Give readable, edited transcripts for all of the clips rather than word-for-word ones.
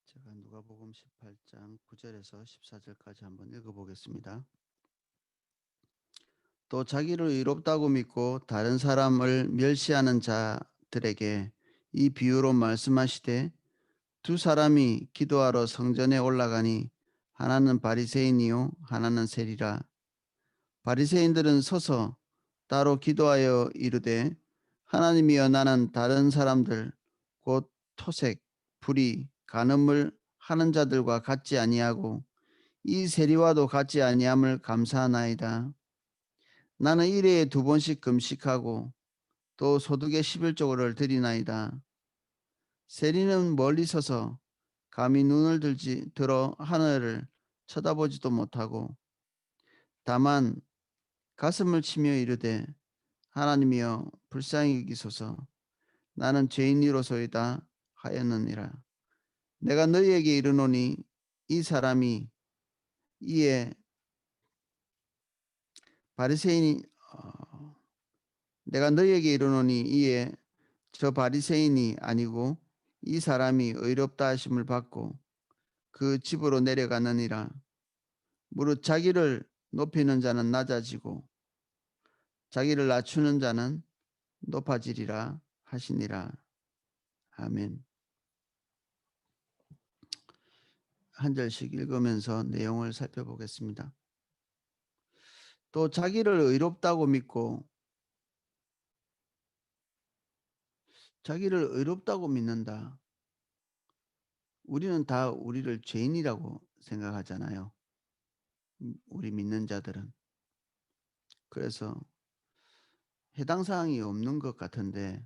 제가 누가복음 18장 9절에서 14절까지 한번 읽어보겠습니다. 또 자기를 의롭다고 믿고 다른 사람을 멸시하는 자들에게 이 비유로 말씀하시되 두 사람이 기도하러 성전에 올라가니 하나는 바리새인이요 하나는 세리라. 바리새인들은 서서 따로 기도하여 이르되 하나님이여 나는 다른 사람들 곧 토색, 불의, 간음을 하는 자들과 같지 아니하고 이 세리와도 같지 아니함을 감사하나이다. 나는 일회에 2번씩 금식하고 또 소득의 11조를 드리나이다. 세리는 멀리 서서 감히 눈을 들어 하늘을 쳐다보지도 못하고 다만 가슴을 치며 이르되 하나님이여 불쌍히 여기소서 나는 죄인이로소이다 하였느니라. 내가 너희에게 이르노니 이 사람이 이에 바리새인이 내가 너희에게 이르노니 이에 저 바리새인이 아니고 이 사람이 의롭다 하심을 받고 그 집으로 내려가느니라. 무릇 자기를 높이는 자는 낮아지고 자기를 낮추는 자는 높아지리라 하시니라. 아멘. 한 절씩 읽으면서 내용을 살펴보겠습니다. 또 자기를 의롭다고 믿고 자기를 의롭다고 믿는다. 우리는 다 우리를 죄인이라고 생각하잖아요. 우리 믿는 자들은. 그래서 해당 사항이 없는 것 같은데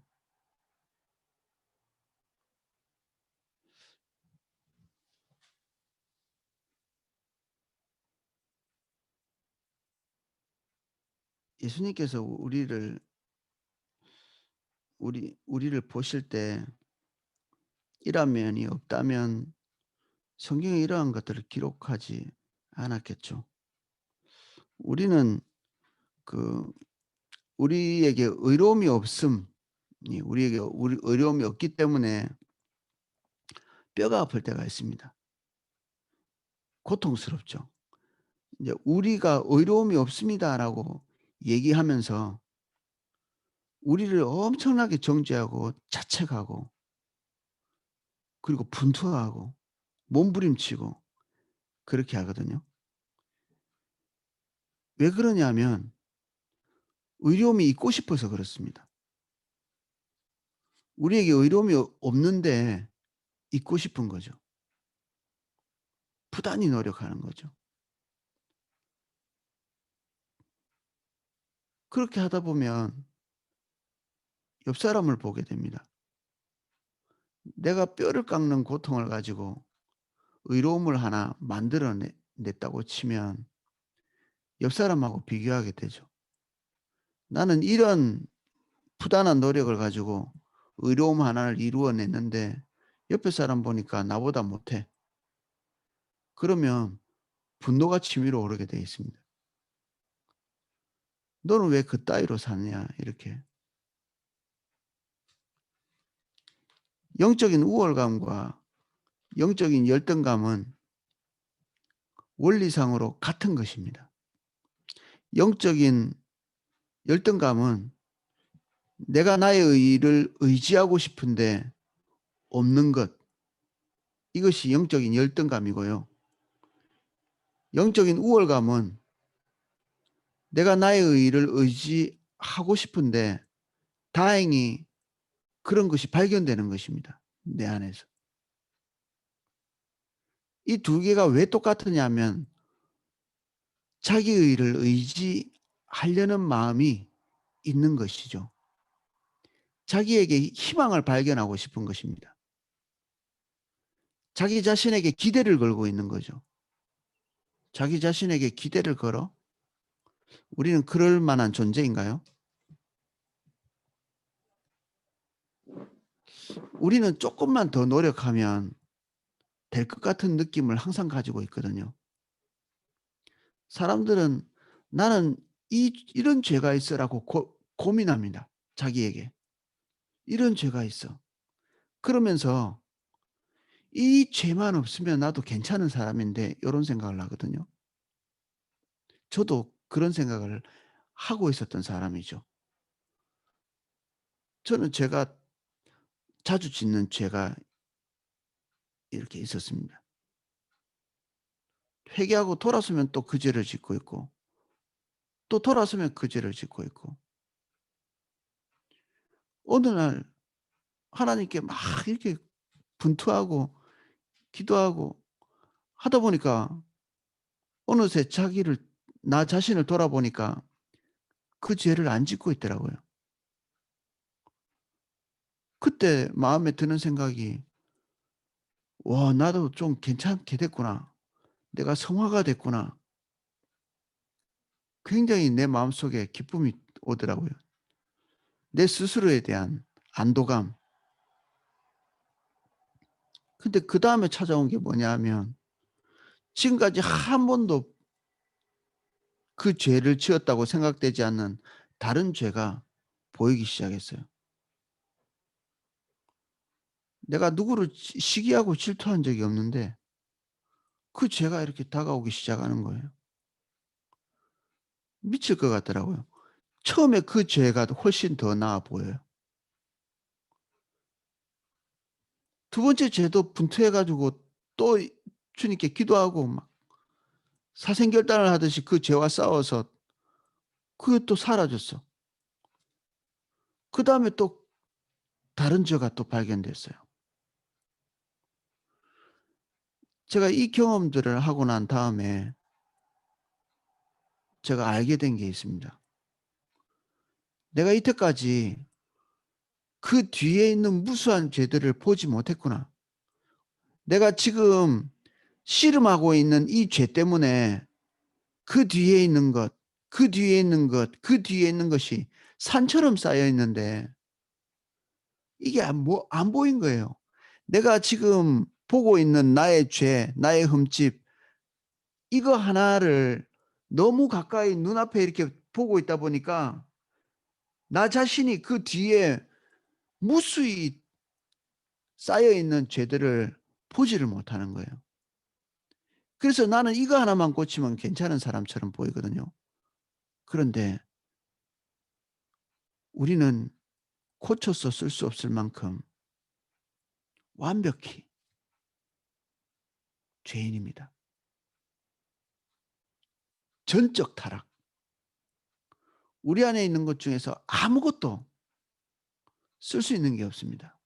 예수님께서 우리를 보실 때 이런 면이 없다면 성경에 이러한 것들을 기록하지 않았겠죠. 우리는 우리에게 의로움이 없음, 우리에게 의로움이 없기 때문에 뼈가 아플 때가 있습니다. 고통스럽죠. 이제 우리가 의로움이 없습니다라고 얘기하면서 우리를 엄청나게 정죄하고 자책하고 그리고 분투하고 몸부림치고 그렇게 하거든요. 왜 그러냐면 의로움이 있고 싶어서 그렇습니다. 우리에게 의로움이 없는데 있고 싶은 거죠. 부단히 노력하는 거죠. 그렇게 하다 보면 옆 사람을 보게 됩니다. 내가 뼈를 깎는 고통을 가지고 의로움을 하나 만들어냈다고 치면 옆 사람하고 비교하게 되죠. 나는 이런 부단한 노력을 가지고 의로움 하나를 이루어냈는데 옆에 사람 보니까 나보다 못해. 그러면 분노가 치밀어 오르게 되어 있습니다. 너는 왜 그 따위로 사느냐 이렇게. 영적인 우월감과 영적인 열등감은 원리상으로 같은 것입니다. 영적인 열등감은 내가 나의 의의를 의지하고 싶은데 없는 것. 이것이 영적인 열등감이고요. 영적인 우월감은 내가 나의 의의를 의지하고 싶은데 다행히 그런 것이 발견되는 것입니다. 내 안에서. 이 두 개가 왜 똑같으냐면 자기 의의를 의지하려는 마음이 있는 것이죠. 자기에게 희망을 발견하고 싶은 것입니다. 자기 자신에게 기대를 걸고 있는 거죠. 자기 자신에게 기대를 걸어? 우리는 그럴 만한 존재인가요? 우리는 조금만 더 노력하면 될 것 같은 느낌을 항상 가지고 있거든요. 사람들은 나는 이런 죄가 있어라고 고민합니다. 자기에게. 이런 죄가 있어. 그러면서 이 죄만 없으면 나도 괜찮은 사람인데 이런 생각을 하거든요. 저도 그런 생각을 하고 있었던 사람이죠. 저는 제가 자주 짓는 죄가 이렇게 있었습니다. 회개하고 돌아서면 또 그 죄를 짓고 있고 또 돌아서면 그 죄를 짓고 있고 어느 날 하나님께 막 이렇게 분투하고 기도하고 하다 보니까 어느새 나 자신을 돌아보니까 그 죄를 안 짓고 있더라고요. 그때 마음에 드는 생각이 '와 나도 좀 괜찮게 됐구나. 내가 성화가 됐구나.' 굉장히 내 마음속에 기쁨이 오더라고요. 내 스스로에 대한 안도감. 근데 그다음에 찾아온 게 뭐냐 하면 지금까지 한 번도 그 죄를 지었다고 생각되지 않는 다른 죄가 보이기 시작했어요. 내가 누구를 시기하고 질투한 적이 없는데 그 죄가 이렇게 다가오기 시작하는 거예요. 미칠 것 같더라고요. 처음에 그 죄가 훨씬 더 나아 보여요. 두 번째 죄도 분투해 가지고 또 주님께 기도하고 막 사생결단을 하듯이 그 죄와 싸워서 그게 또 사라졌어. 그다음에 또 다른 죄가 또 발견됐어요. 제가 이 경험들을 하고 난 다음에 제가 알게 된 게 있습니다. 내가 이때까지 그 뒤에 있는 무수한 죄들을 보지 못했구나. 내가 지금 씨름하고 있는 이 죄 때문에 그 뒤에 있는 것, 그 뒤에 있는 것, 그 뒤에 있는 것이 산처럼 쌓여 있는데 이게 안 보인 거예요. 내가 지금 보고 있는 나의 죄, 나의 흠집 이거 하나를 너무 가까이 눈앞에 이렇게 보고 있다 보니까 나 자신이 그 뒤에 무수히 쌓여 있는 죄들을 보지를 못하는 거예요. 그래서 나는 이거 하나만 고치면 괜찮은 사람처럼 보이거든요. 그런데 우리는 고쳐서 쓸 수 없을 만큼 완벽히 죄인입니다. 전적 타락. 우리 안에 있는 것 중에서 아무것도 쓸 수 있는 게 없습니다.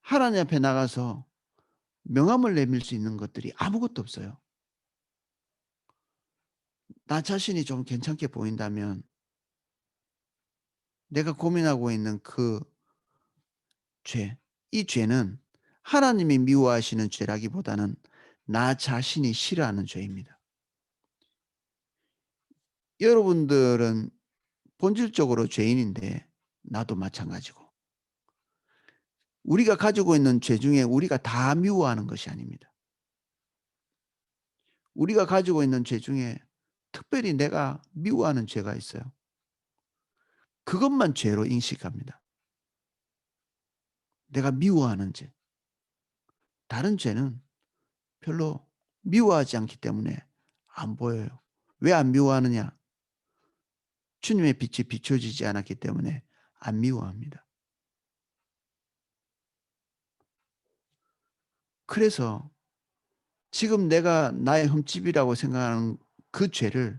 하나님 앞에 나가서 명함을 내밀 수 있는 것들이 아무것도 없어요. 나 자신이 좀 괜찮게 보인다면 내가 고민하고 있는 그 죄, 이 죄는 하나님이 미워하시는 죄라기보다는 나 자신이 싫어하는 죄입니다. 여러분들은 본질적으로 죄인인데 나도 마찬가지고 우리가 가지고 있는 죄 중에 우리가 다 미워하는 것이 아닙니다. 우리가 가지고 있는 죄 중에 특별히 내가 미워하는 죄가 있어요. 그것만 죄로 인식합니다. 내가 미워하는 죄. 다른 죄는 별로 미워하지 않기 때문에 안 보여요. 왜 안 미워하느냐? 주님의 빛이 비춰지지 않았기 때문에 안 미워합니다. 그래서 지금 내가 나의 흠집이라고 생각하는 그 죄를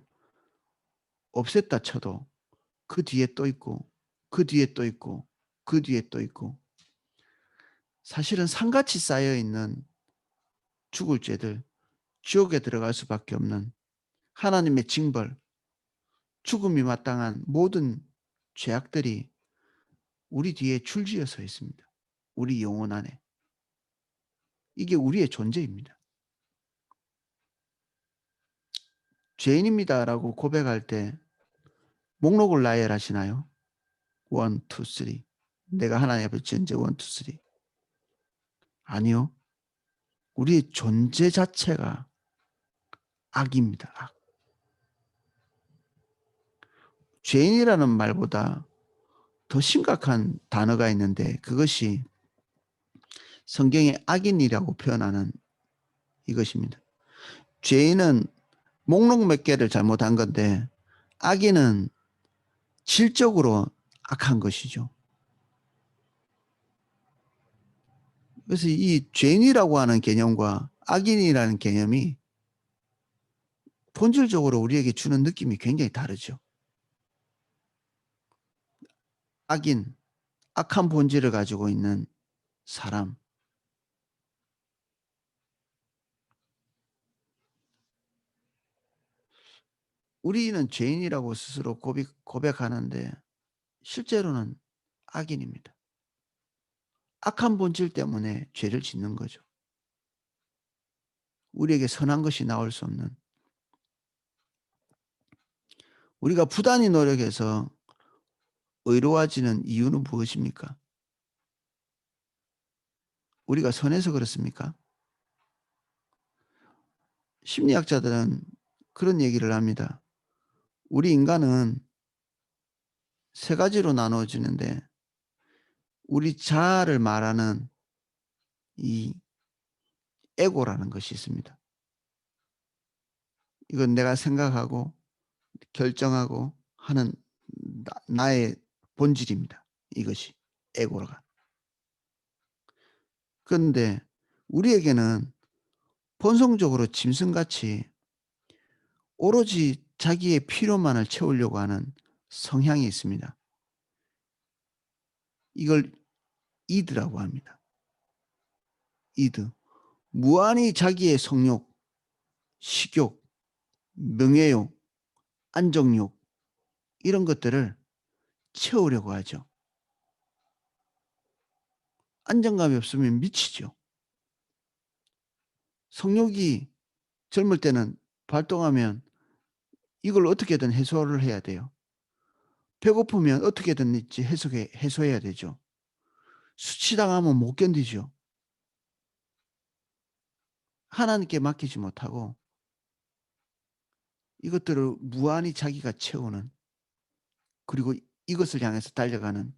없앴다 쳐도 그 뒤에 또 있고 그 뒤에 또 있고 그 뒤에 또 있고 사실은 산같이 쌓여 있는 죽을 죄들, 지옥에 들어갈 수밖에 없는 하나님의 징벌, 죽음이 마땅한 모든 죄악들이 우리 뒤에 줄지어 서 있습니다. 우리 영혼 안에. 이게 우리의 존재입니다. 죄인입니다라고 고백할 때 목록을 나열하시나요? 1, 2, 3. 내가 하나님 앞에 지은 죄 1, 2, 3. 아니요. 우리의 존재 자체가 악입니다. 악. 죄인이라는 말보다 더 심각한 단어가 있는데 그것이 성경의 악인이라고 표현하는 이것입니다. 죄인은 목록 몇 개를 잘못한 건데 악인은 질적으로 악한 것이죠. 그래서 이 죄인이라고 하는 개념과 악인이라는 개념이 본질적으로 우리에게 주는 느낌이 굉장히 다르죠. 악인, 악한 본질을 가지고 있는 사람. 우리는 죄인이라고 스스로 고백하는데 실제로는 악인입니다. 악한 본질 때문에 죄를 짓는 거죠. 우리에게 선한 것이 나올 수 없는. 우리가 부단히 노력해서 의로워지는 이유는 무엇입니까? 우리가 선해서 그렇습니까? 심리학자들은 그런 얘기를 합니다. 우리 인간은 세 가지로 나누어지는데 우리 자아를 말하는 이 에고라는 것이 있습니다. 이건 내가 생각하고 결정하고 하는 나의 본질입니다. 이것이 에고가. 그런데 우리에게는 본성적으로 짐승같이 오로지 자기의 필요만을 채우려고 하는 성향이 있습니다. 이걸 이드라고 합니다. 이드. 무한히 자기의 성욕, 식욕, 명예욕, 안정욕 이런 것들을 채우려고 하죠. 안정감이 없으면 미치죠. 성욕이 젊을 때는 발동하면 이걸 어떻게든 해소를 해야 돼요. 배고프면 어떻게든 해소해야 되죠. 수치당하면 못 견디죠. 하나님께 맡기지 못하고 이것들을 무한히 자기가 채우는, 그리고 이것을 향해서 달려가는,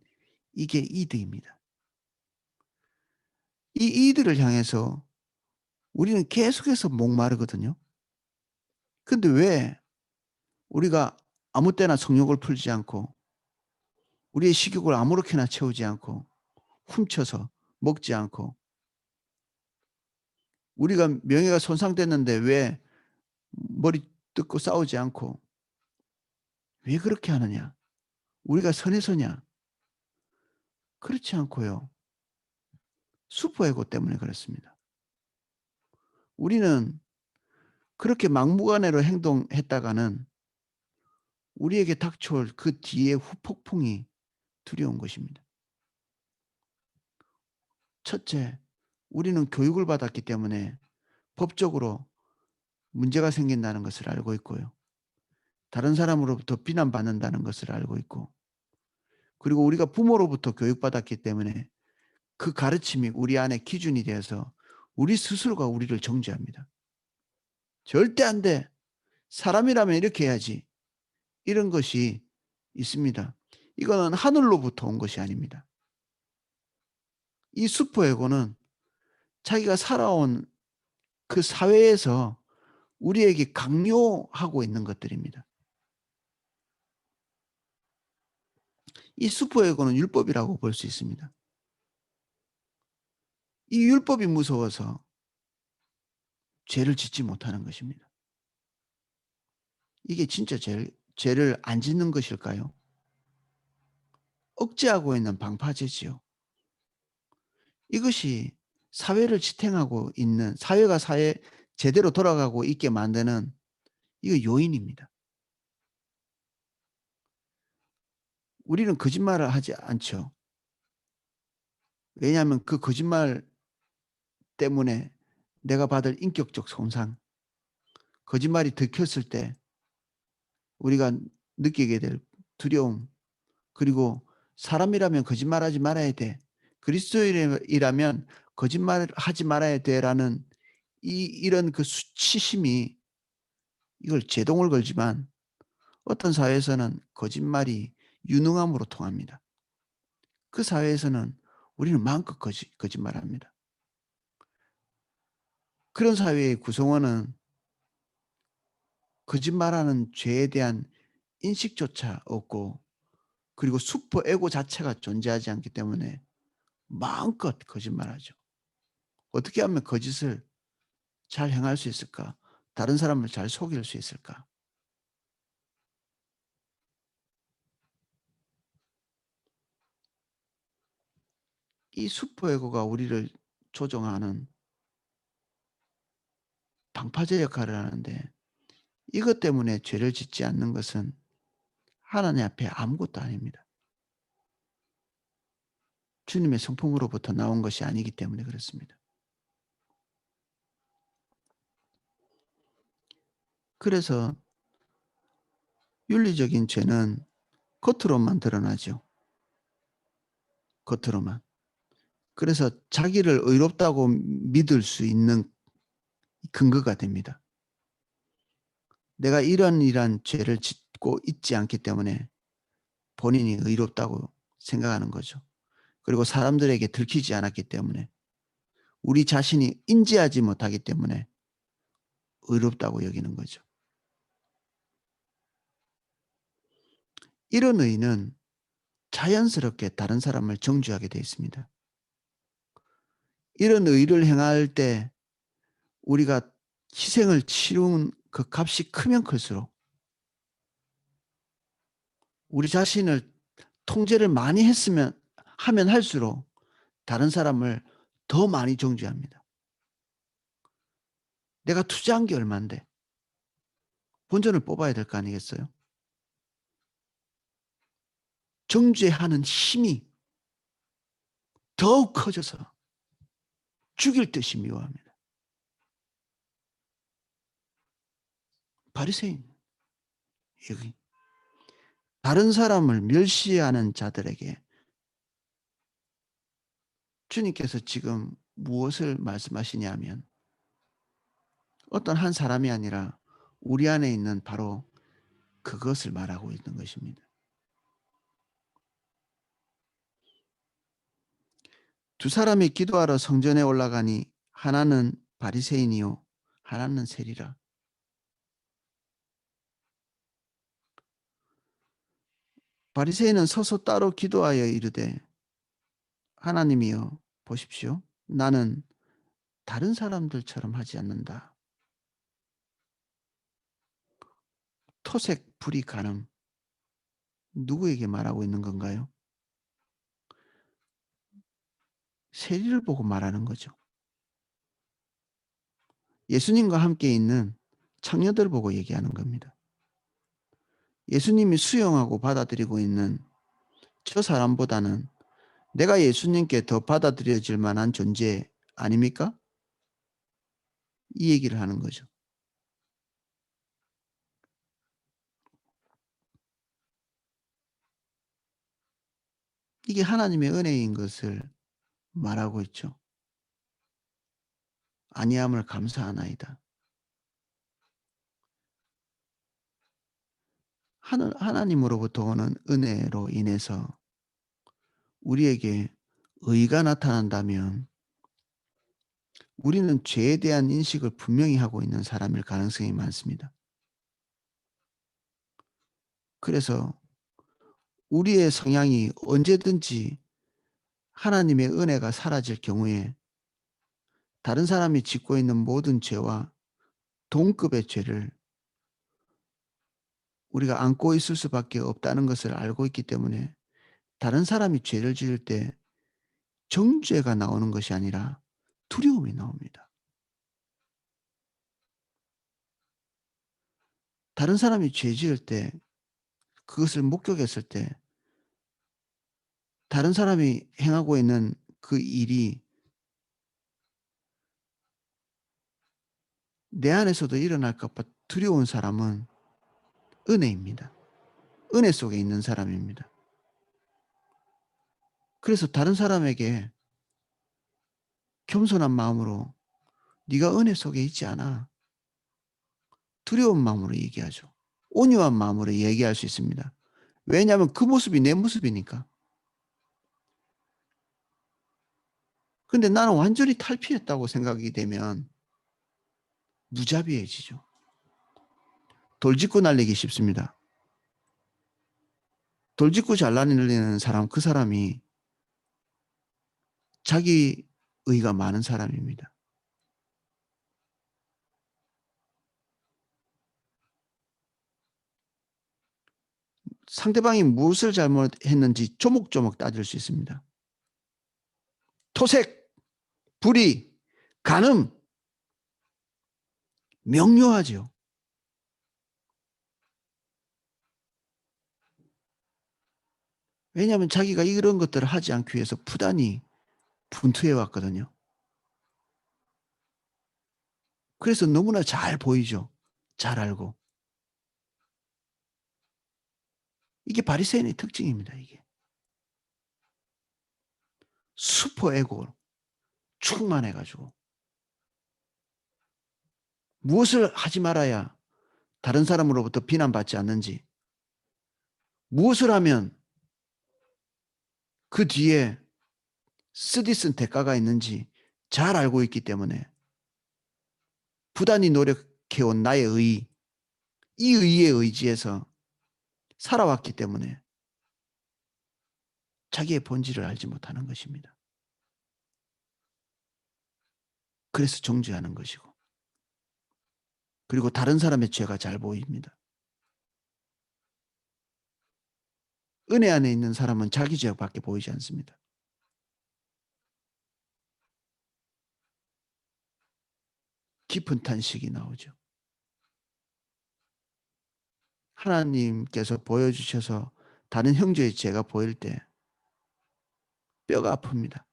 이게 이드입니다. 이 이드를 향해서 우리는 계속해서 목마르거든요. 근데 왜 우리가 아무 때나 성욕을 풀지 않고 우리의 식욕을 아무렇게나 채우지 않고 훔쳐서 먹지 않고, 우리가 명예가 손상됐는데 왜 머리 뜯고 싸우지 않고 왜 그렇게 하느냐? 우리가 선해서냐? 그렇지 않고요. 슈퍼에고 때문에 그렇습니다. 우리는 그렇게 막무가내로 행동했다가는 우리에게 닥쳐올 그 뒤에 후폭풍이 두려운 것입니다. 첫째, 우리는 교육을 받았기 때문에 법적으로 문제가 생긴다는 것을 알고 있고요. 다른 사람으로부터 비난받는다는 것을 알고 있고, 그리고 우리가 부모로부터 교육받았기 때문에 그 가르침이 우리 안에 기준이 되어서 우리 스스로가 우리를 정죄합니다. 절대 안 돼. 사람이라면 이렇게 해야지. 이런 것이 있습니다. 이거는 하늘로부터 온 것이 아닙니다. 이 슈퍼에고는 자기가 살아온 그 사회에서 우리에게 강요하고 있는 것들입니다. 이 슈퍼에고는 율법이라고 볼 수 있습니다. 이 율법이 무서워서 죄를 짓지 못하는 것입니다. 이게 진짜 죄를 안 짓는 것일까요? 억제하고 있는 방파제지요. 이것이 사회를 지탱하고 있는, 사회가 제대로 돌아가고 있게 만드는 이거 요인입니다. 우리는 거짓말을 하지 않죠. 왜냐하면 그 거짓말 때문에 내가 받을 인격적 손상, 거짓말이 들켰을 때 우리가 느끼게 될 두려움, 그리고 사람이라면 거짓말하지 말아야 돼, 그리스도인이라면 거짓말을 하지 말아야 돼라는 이런 그 수치심이 이걸 제동을 걸지만 어떤 사회에서는 거짓말이 유능함으로 통합니다. 그 사회에서는 우리는 마음껏 거짓말합니다. 그런 사회의 구성원은 거짓말하는 죄에 대한 인식조차 없고, 그리고 슈퍼 에고 자체가 존재하지 않기 때문에 마음껏 거짓말하죠. 어떻게 하면 거짓을 잘 행할 수 있을까? 다른 사람을 잘 속일 수 있을까? 이 슈퍼에고가 우리를 조종하는 방파제 역할을 하는데, 이것 때문에 죄를 짓지 않는 것은 하나님 앞에 아무것도 아닙니다. 주님의 성품으로부터 나온 것이 아니기 때문에 그렇습니다. 그래서 윤리적인 죄는 겉으로만 드러나죠. 겉으로만. 그래서 자기를 의롭다고 믿을 수 있는 근거가 됩니다. 내가 이런 죄를 짓고 있지 않기 때문에 본인이 의롭다고 생각하는 거죠. 그리고 사람들에게 들키지 않았기 때문에, 우리 자신이 인지하지 못하기 때문에 의롭다고 여기는 거죠. 이런 의는 자연스럽게 다른 사람을 정죄하게 되어 있습니다. 이런 의를 행할 때 우리가 희생을 치르는 그 값이 크면 클수록, 우리 자신을 통제를 많이 하면 할수록 다른 사람을 더 많이 정죄합니다. 내가 투자한 게 얼만데 본전을 뽑아야 될 거 아니겠어요? 정죄하는 힘이 더욱 커져서 죽일 듯이 미워합니다. 바리새인, 여기 다른 사람을 멸시하는 자들에게 주님께서 지금 무엇을 말씀하시냐면, 어떤 한 사람이 아니라 우리 안에 있는 바로 그것을 말하고 있는 것입니다. 두 사람이 기도하러 성전에 올라가니 하나는 바리새인이요 하나는 세리라. 바리새인은 서서 따로 기도하여 이르되, 하나님이여 보십시오, 나는 다른 사람들처럼 하지 않는다. 토색 불이 가능. 누구에게 말하고 있는 건가요? 세리를 보고 말하는 거죠. 예수님과 함께 있는 창녀들 보고 얘기하는 겁니다. 예수님이 수용하고 받아들이고 있는 저 사람보다는 내가 예수님께 더 받아들여질 만한 존재 아닙니까? 이 얘기를 하는 거죠. 이게 하나님의 은혜인 것을 말하고 있죠. 아니함을 감사하나이다. 하나님으로부터 오는 은혜로 인해서 우리에게 의가 나타난다면 우리는 죄에 대한 인식을 분명히 하고 있는 사람일 가능성이 많습니다. 그래서 우리의 성향이 언제든지 하나님의 은혜가 사라질 경우에 다른 사람이 짓고 있는 모든 죄와 동급의 죄를 우리가 안고 있을 수밖에 없다는 것을 알고 있기 때문에, 다른 사람이 죄를 지을 때 정죄가 나오는 것이 아니라 두려움이 나옵니다. 다른 사람이 죄 지을 때, 그것을 목격했을 때 다른 사람이 행하고 있는 그 일이 내 안에서도 일어날까 봐 두려운 사람은 은혜입니다. 은혜 속에 있는 사람입니다. 그래서 다른 사람에게 겸손한 마음으로 네가 은혜 속에 있지 않아, 두려운 마음으로 얘기하죠. 온유한 마음으로 얘기할 수 있습니다. 왜냐하면 그 모습이 내 모습이니까. 근데 나는 완전히 탈피했다고 생각이 되면 무자비해지죠. 돌직구 날리기 쉽습니다. 돌직구 잘 날리는 사람, 그 사람이 자기 의가 많은 사람입니다. 상대방이 무엇을 잘못했는지 조목조목 따질 수 있습니다. 토색, 불의, 간음, 명료하죠. 왜냐하면 자기가 이런 것들을 하지 않기 위해서 부단히 분투해 왔거든요. 그래서 너무나 잘 보이죠. 잘 알고. 이게 바리새인의 특징입니다. 이게 슈퍼 에고로 충만해가지고 무엇을 하지 말아야 다른 사람으로부터 비난받지 않는지, 무엇을 하면 그 뒤에 쓰디쓴 대가가 있는지 잘 알고 있기 때문에 부단히 노력해온 나의 의, 이 의에 의지해서 살아왔기 때문에 자기의 본질을 알지 못하는 것입니다. 그래서 정죄하는 것이고, 그리고 다른 사람의 죄가 잘 보입니다. 은혜 안에 있는 사람은 자기 죄밖에 보이지 않습니다. 깊은 탄식이 나오죠. 하나님께서 보여주셔서 다른 형제의 죄가 보일 때 뼈가 아픕니다.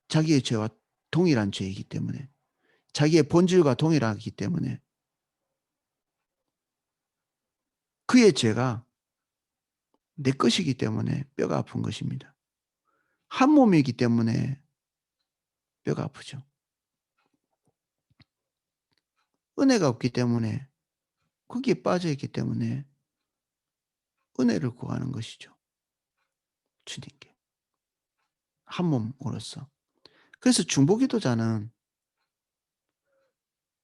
자기의 죄와 동일한 죄이기 때문에, 자기의 본질과 동일하기 때문에 그의 죄가 내 것이기 때문에 뼈가 아픈 것입니다. 한 몸이기 때문에 뼈가 아프죠. 은혜가 없기 때문에, 거기에 빠져있기 때문에 은혜를 구하는 것이죠. 주님께. 한 몸으로서. 그래서 중보기도자는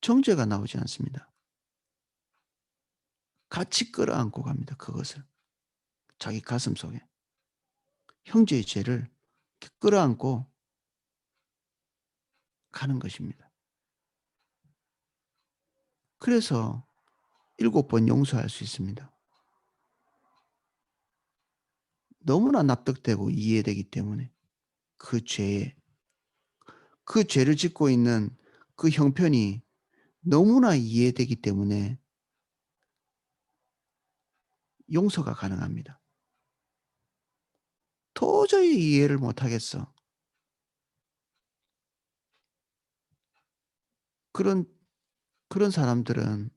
정죄가 나오지 않습니다. 같이 끌어안고 갑니다. 그것을. 자기 가슴 속에. 형제의 죄를 끌어안고 가는 것입니다. 그래서 7번 용서할 수 있습니다. 너무나 납득되고 이해되기 때문에 그 죄에, 그 죄를 짓고 있는 그 형편이 너무나 이해되기 때문에 용서가 가능합니다. 도저히 이해를 못하겠어. 그런 사람들은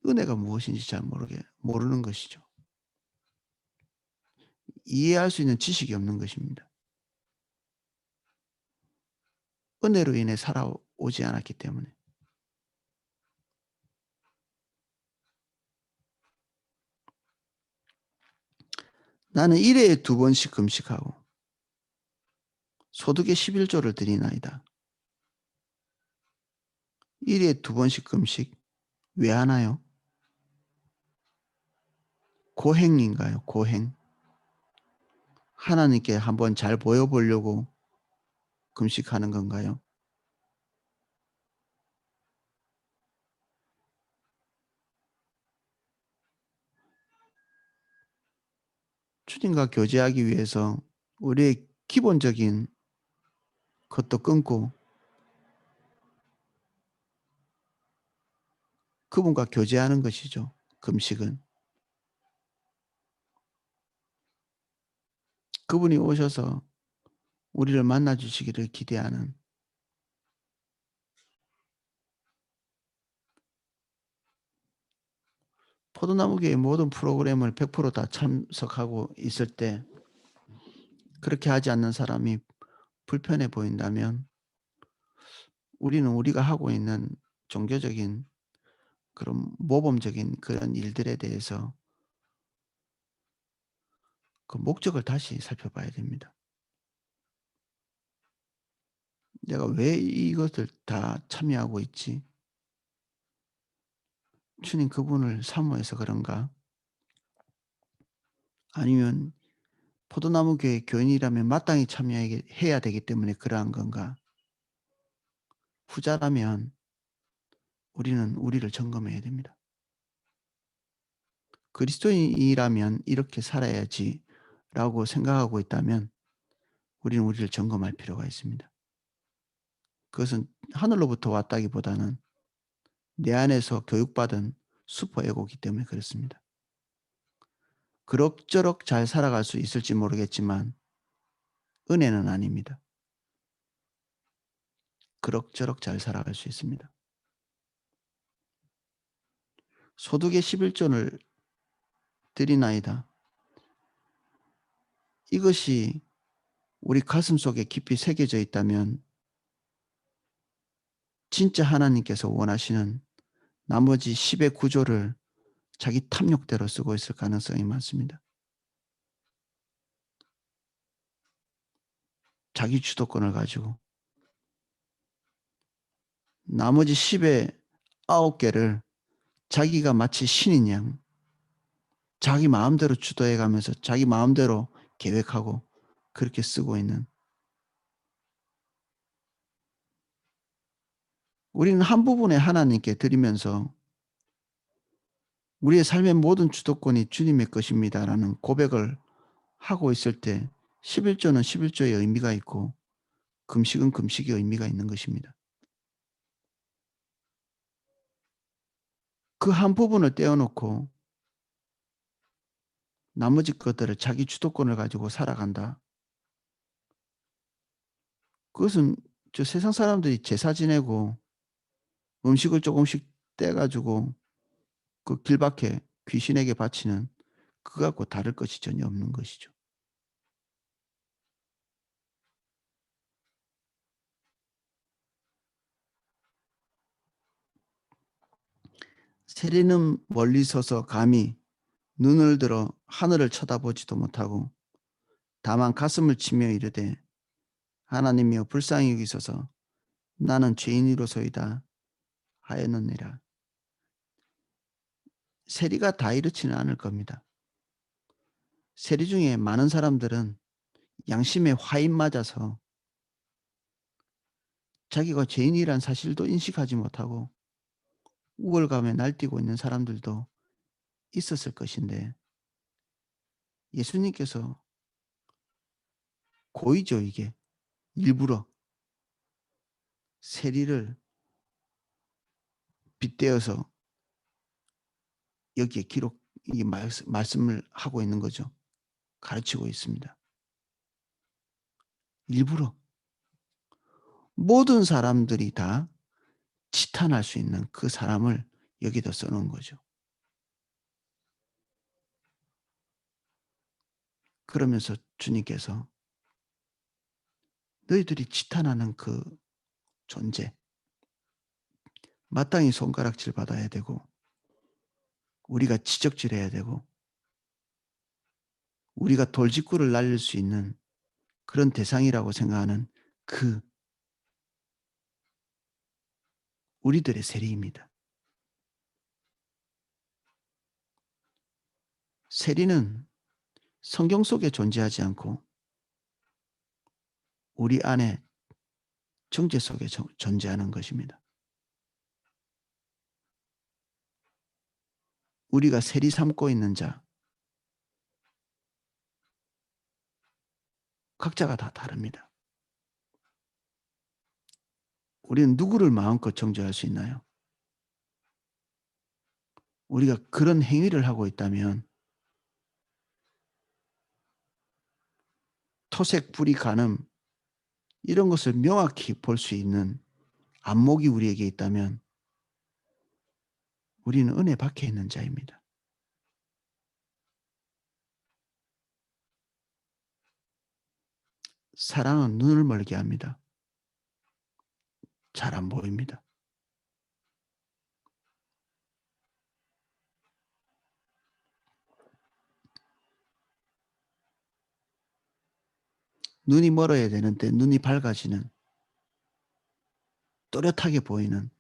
은혜가 무엇인지 잘 모르는 것이죠. 이해할 수 있는 지식이 없는 것입니다. 은혜로 인해 살아오지 않았기 때문에. 나는 1회에 2번씩 금식하고 소득의 11조를 드리나이다. 1회에 2번씩 금식 왜 하나요? 고행인가요? 고행. 하나님께 한번 잘 보여보려고 금식하는 건가요? 주님과 교제하기 위해서 우리의 기본적인 것도 끊고 그분과 교제하는 것이죠. 금식은. 그분이 오셔서 우리를 만나 주시기를 기대하는, 포도나무교회 모든 프로그램을 100%다 참석하고 있을 때 그렇게 하지 않는 사람이 불편해 보인다면 우리는 우리가 하고 있는 종교적인 그런 모범적인 그런 일들에 대해서 그 목적을 다시 살펴봐야 됩니다. 내가 왜 이것을 다 참여하고 있지? 주님 그분을 사모해서 그런가? 아니면 포도나무 교회 교인이라면 마땅히 참여해야 되기 때문에 그러한 건가? 후자라면 우리는 우리를 점검해야 됩니다. 그리스도인이라면 이렇게 살아야지라고 생각하고 있다면 우리는 우리를 점검할 필요가 있습니다. 그것은 하늘로부터 왔다기보다는 내 안에서 교육받은 슈퍼에고이기 때문에 그렇습니다. 그럭저럭 잘 살아갈 수 있을지 모르겠지만 은혜는 아닙니다. 그럭저럭 잘 살아갈 수 있습니다. 소득의 11조를 드리나이다. 이것이 우리 가슴속에 깊이 새겨져 있다면 진짜 하나님께서 원하시는 나머지 10의 구조를 자기 탐욕대로 쓰고 있을 가능성이 많습니다. 자기 주도권을 가지고 나머지 10의 9개를 자기가 마치 신인 양 자기 마음대로 주도해 가면서 자기 마음대로 계획하고 그렇게 쓰고 있는, 우리는 한 부분에 하나님께 드리면서 우리의 삶의 모든 주도권이 주님의 것입니다라는 고백을 하고 있을 때 11조는 11조의 의미가 있고 금식은 금식의 의미가 있는 것입니다. 그 한 부분을 떼어놓고 나머지 것들을 자기 주도권을 가지고 살아간다. 그것은 저 세상 사람들이 제사 지내고 음식을 조금씩 떼가지고 그 길밖에 귀신에게 바치는 그거 갖고 다를 것이 전혀 없는 것이죠. 세리는 멀리 서서 감히 눈을 들어 하늘을 쳐다보지도 못하고 다만 가슴을 치며 이르되 하나님이여 불쌍히 여기소서 나는 죄인이로소이다 하였느니라. 세리가 다 이렇지는 않을 겁니다. 세리 중에 많은 사람들은 양심의 화인 맞아서 자기가 죄인이란 사실도 인식하지 못하고 우월감에 날뛰고 있는 사람들도 있었을 것인데 예수님께서 고의죠, 이게. 일부러 세리를 빗대어서 여기에 이 말씀을 하고 있는 거죠. 가르치고 있습니다. 일부러 모든 사람들이 다 치탄할 수 있는 그 사람을 여기다 써놓은 거죠. 그러면서 주님께서 너희들이 치탄하는 그 존재 마땅히 손가락질 받아야 되고 우리가 지적질해야 되고 우리가 돌직구를 날릴 수 있는 그런 대상이라고 생각하는 그 우리들의 세리입니다. 세리는 성경 속에 존재하지 않고 우리 안에 정죄 속에 존재하는 것입니다. 우리가 세리 삼고 있는 자 각자가 다 다릅니다. 우리는 누구를 마음껏 정죄할 수 있나요? 우리가 그런 행위를 하고 있다면 토색, 불이, 간음 이런 것을 명확히 볼 수 있는 안목이 우리에게 있다면 우리는 은혜 밖에 있는 자입니다. 사랑은 눈을 멀게 합니다. 잘 안 보입니다. 눈이 멀어야 되는데 눈이 밝아지는 또렷하게 보이는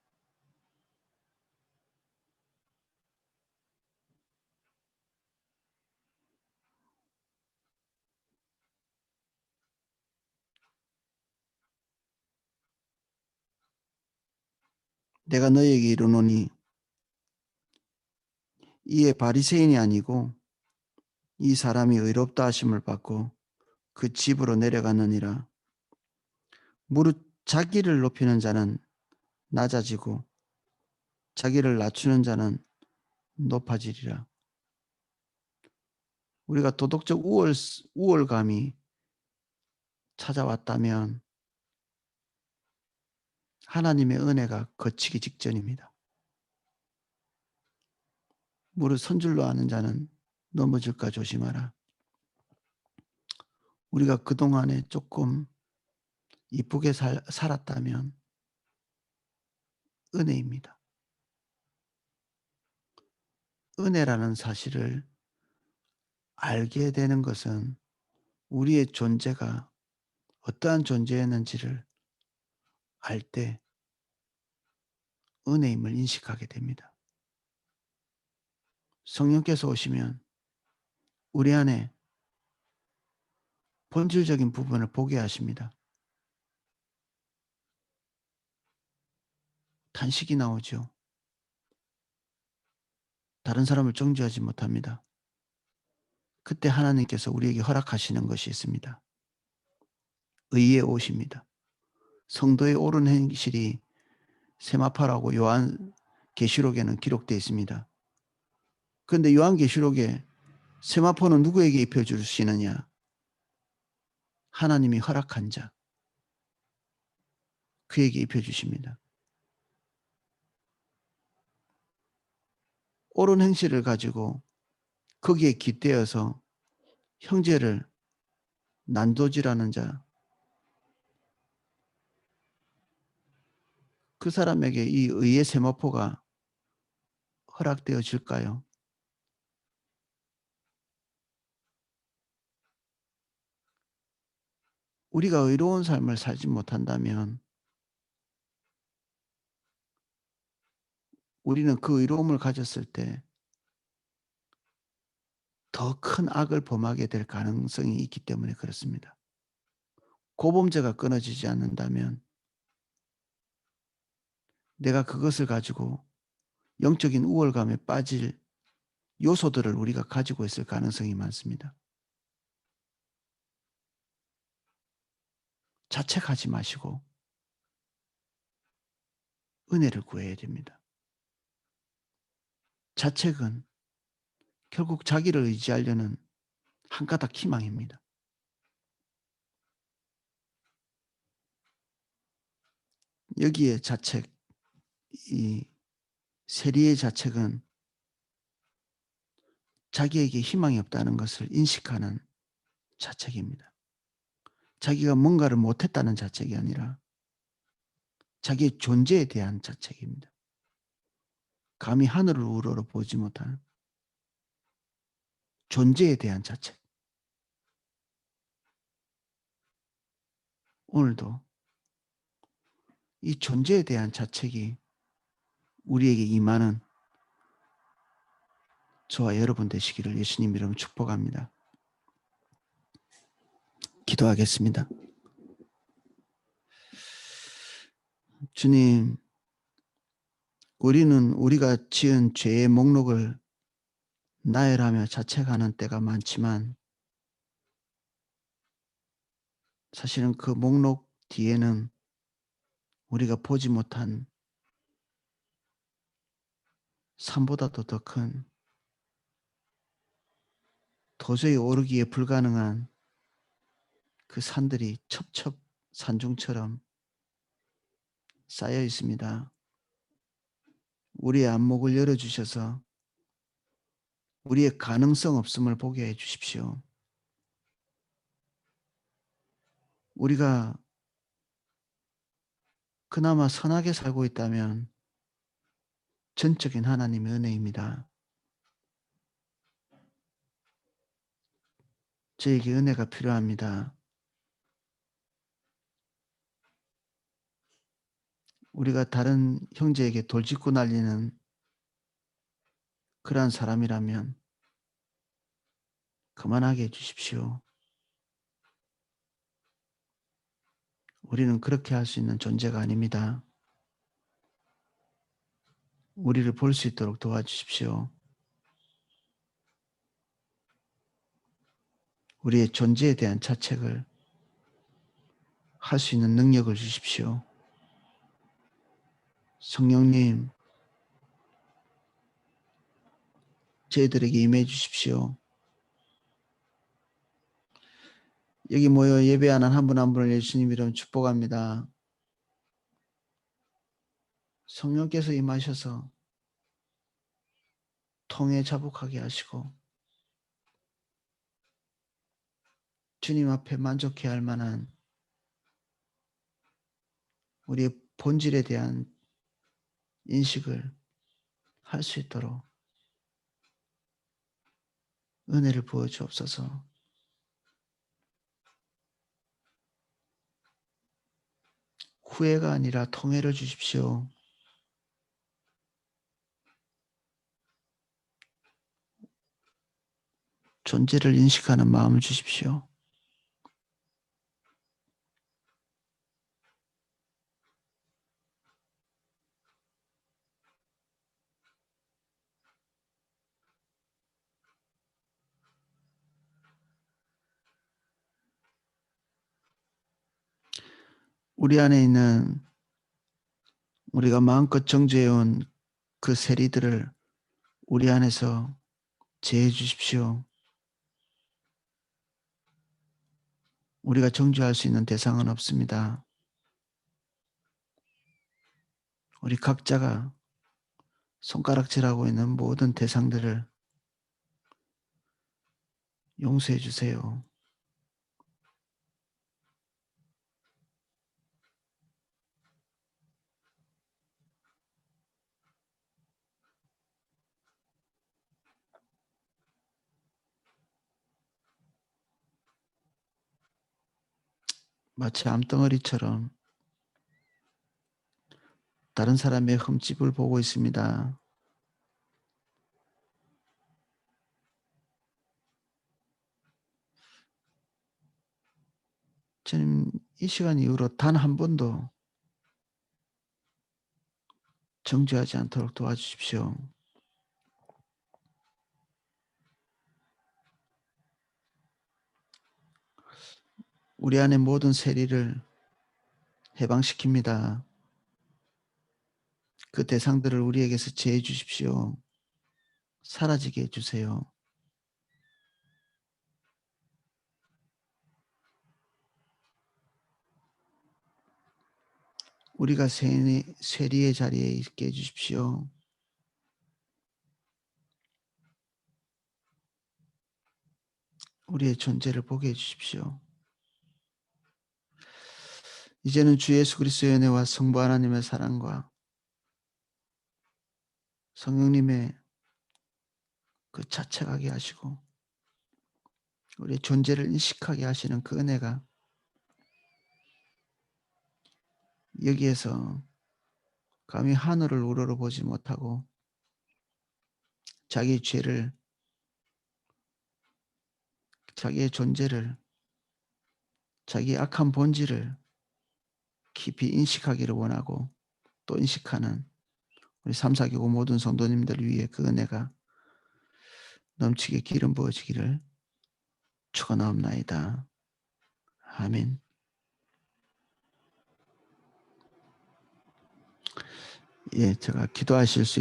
내가 너에게 이르노니 이에 바리새인이 아니고 이 사람이 의롭다 하심을 받고 그 집으로 내려가느니라. 무릇 자기를 높이는 자는 낮아지고 자기를 낮추는 자는 높아지리라. 우리가 도덕적 우월감이 찾아왔다면 하나님의 은혜가 거치기 직전입니다. 무릇 선줄로 아는 자는 넘어질까 조심하라. 우리가 그동안에 조금 이쁘게 살았다면 은혜입니다. 은혜라는 사실을 알게 되는 것은 우리의 존재가 어떠한 존재였는지를 알 때 은혜임을 인식하게 됩니다. 성령께서 오시면 우리 안에 본질적인 부분을 보게 하십니다. 탄식이 나오죠. 다른 사람을 정죄하지 못합니다. 그때 하나님께서 우리에게 허락하시는 것이 있습니다. 의의 옷입니다. 성도의 옳은 행실이 세마파라고 요한계시록에는 기록되어 있습니다. 그런데 요한계시록에 세마포는 누구에게 입혀주시느냐? 하나님이 허락한 자, 그에게 입혀주십니다. 옳은 행실을 가지고 거기에 깃대어서 형제를 난도질하는 자, 그 사람에게 이 의의 세마포가 허락되어질까요? 우리가 의로운 삶을 살지 못한다면 우리는 그 의로움을 가졌을 때 더 큰 악을 범하게 될 가능성이 있기 때문에 그렇습니다. 고범죄가 끊어지지 않는다면 내가 그것을 가지고 영적인 우월감에 빠질 요소들을 우리가 가지고 있을 가능성이 많습니다. 자책하지 마시고 은혜를 구해야 됩니다. 자책은 결국 자기를 의지하려는 한 가닥 희망입니다. 여기에 자책, 이 세리의 자책은 자기에게 희망이 없다는 것을 인식하는 자책입니다. 자기가 뭔가를 못했다는 자책이 아니라 자기의 존재에 대한 자책입니다. 감히 하늘을 우러러 보지 못하는 존재에 대한 자책. 오늘도 이 존재에 대한 자책이 우리에게 임하는 저와 여러분 되시기를 예수님 이름으로 축복합니다. 기도하겠습니다. 주님, 우리는 우리가 지은 죄의 목록을 나열하며 자책하는 때가 많지만 사실은 그 목록 뒤에는 우리가 보지 못한 산보다도 더 큰 도저히 오르기에 불가능한 그 산들이 첩첩 산중처럼 쌓여 있습니다. 우리의 안목을 열어주셔서 우리의 가능성 없음을 보게 해 주십시오. 우리가 그나마 선하게 살고 있다면 전적인 하나님의 은혜입니다. 저에게 은혜가 필요합니다. 우리가 다른 형제에게 돌직구 날리는 그러한 사람이라면 그만하게 해주십시오. 우리는 그렇게 할 수 있는 존재가 아닙니다. 우리를 볼 수 있도록 도와주십시오. 우리의 존재에 대한 자책을 할 수 있는 능력을 주십시오. 성령님, 저희들에게 임해 주십시오. 여기 모여 예배하는 한 분 한 분을 예수님 이름 축복합니다. 성령께서 임하셔서 통에 자복하게 하시고 주님 앞에 만족해야 할 만한 우리의 본질에 대한 인식을 할 수 있도록 은혜를 부어 주옵소서. 후회가 아니라 통회를 주십시오. 존재를 인식하는 마음을 주십시오. 우리 안에 있는 우리가 마음껏 정죄해온 그 세리들을 우리 안에서 제해 주십시오. 우리가 정죄할 수 있는 대상은 없습니다. 우리 각자가 손가락질하고 있는 모든 대상들을 용서해 주세요. 마치 암덩어리처럼 다른 사람의 흠집을 보고 있습니다. 주님, 이 시간 이후로 단 한 번도 정죄하지 않도록 도와주십시오. 우리 안의 모든 세리를 해방시킵니다. 그 대상들을 우리에게서 제해 주십시오. 사라지게 해주세요. 우리가 세리의 자리에 있게 해주십시오. 우리의 존재를 보게 해주십시오. 이제는 주 예수 그리스도의 은혜와 성부 하나님의 사랑과 성령님의 그 자책하게 하시고 우리의 존재를 인식하게 하시는 그 은혜가 여기에서 감히 하늘을 우러러보지 못하고 자기의 죄를, 자기의 존재를, 자기의 악한 본질을 깊이 인식하기를 원하고 또 인식하는 우리 3, 4교구 모든 성도님들 위해 그 은혜가 넘치게 기름 부어지기를 축원하옵나이다. 아멘. 예, 제가 기도하실 수 있도록